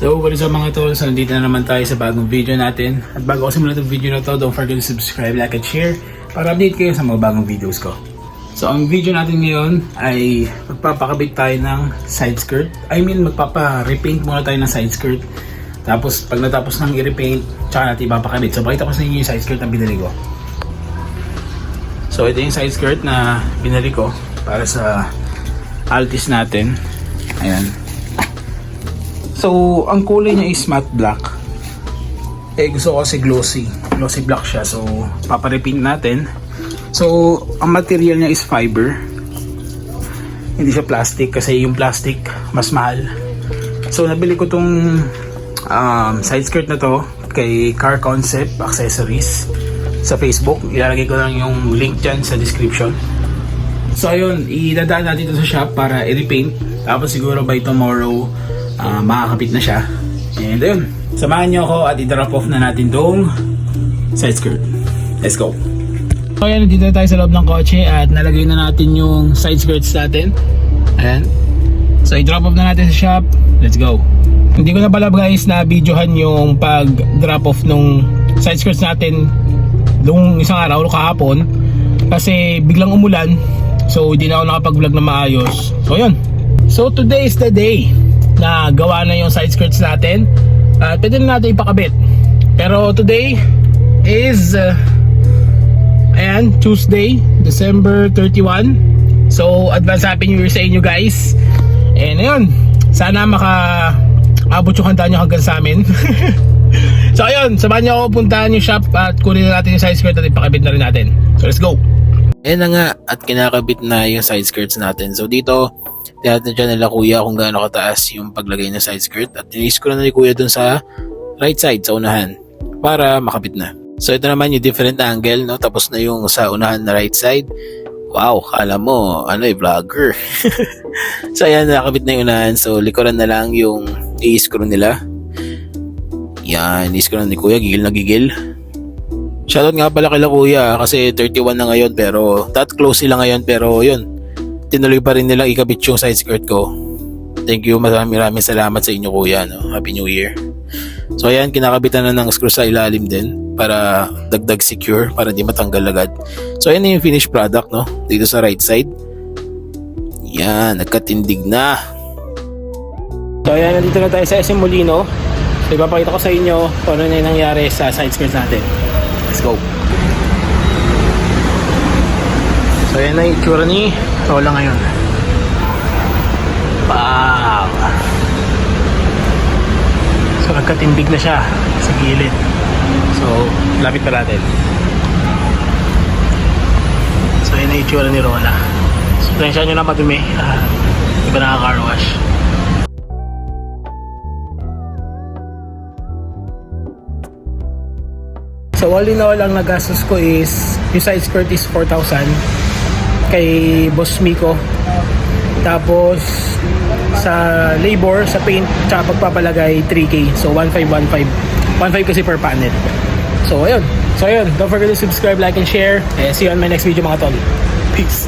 So, what is up mga tol? So, nandito na naman tayo sa bagong video natin. At bago ako simulan itong video na to, don't forget to subscribe, like, and share para update kayo sa mga bagong videos ko. So, ang video natin ngayon ay magpapakabit tayo ng side skirt. Magpapa-repaint muna tayo ng side skirt. Tapos, pag natapos nang i-repaint, tsaka natin ipapakabit. So, pakita ko sa inyo yung side skirt na binili ko. So, ito yung side skirt na binili ko para sa Altis natin. Ayan. So, ang kulay niya is matte black. Gusto ko kasi glossy black siya. So, paparepaint natin. So, ang material niya is fiber. Hindi siya plastic kasi yung plastic mas mahal. So, nabili ko tong side skirt na to kay Car Concept Accessories sa Facebook. Ilalagay ko lang yung link dyan sa description. So, ayun, idadaan natin ito sa shop para i-repaint. Tapos siguro by tomorrow, makakapit na siya. And ayun, samahan nyo ako at i-drop off na natin tong side skirt. Let's go! So ayan, dito tayo sa loob ng kotse at nalagay na natin yung side skirts natin. Ayan. So i-drop off na natin sa shop. Let's go! Hindi ko na pala guys na videohan yung pag-drop off nung side skirts natin nung isang araw, kahapon. Kasi biglang umulan. So hindi na ako nakapag-vlog na maayos. So ayun. So today is the day na gawa na yung side skirts natin at pwede na natin ipakabit. Pero today is ayan, Tuesday, December 31. So advance happy new year sa inyo guys. And ayun, sana maka-abot yung handa nyo hanggang sa amin. So ayun, samahan nyo ako puntahan yung shop at kunin na natin yung side skirt at ipakabit na rin natin. So let's go! Ayan na nga, at kinakabit na yung side skirts natin. So dito, tinatanong nila kuya kung gaano kataas yung paglagay ng side skirt. At tinis ko na ni kuya dun sa right side, sa unahan, para makabit na. So ito naman yung different angle, no? Tapos na yung sa unahan na right side. Wow, kala mo, vlogger. So ayan, nakabit na yung unahan. So likuran na lang yung i-screw nila. Yan, i-screw na ni kuya, gigil na gigil. Shoutout nga pala kay kuya kasi 31 na ngayon pero that close sila ngayon pero yun, tinuloy pa rin nilang ikabit yung side skirt ko. Thank you, maraming salamat sa inyo kuya, no? Happy New Year. So ayan, kinakabitan na ng screw sa ilalim din para dagdag secure, para di matanggal agad. So ayan na yung finished product, no? Dito sa right side. Yan, nagkatindig na. So ayan, nandito na tayo sa SM Molino. So ipapakita ko sa inyo kung ano na yung nangyari sa side skirts natin. Let's go! So ayan na yung itsura ni Lola ngayon. Wow! So nagkatindig na siya sa gilid. So lapit pa natin. So ayan na yung itsura ni Lola. So tensya nyo na madumi. Di ba naka-car wash? So all in all, ang nagastos ko is yung side skirt is 4,000 kay Boss Miko. Tapos sa labor, sa paint, tsaka pagpapalagay 3K. So 1,515. 1,500 kasi per panel. So ayun. Don't forget to subscribe, like, and share. And see you on my next video mga tol. Peace.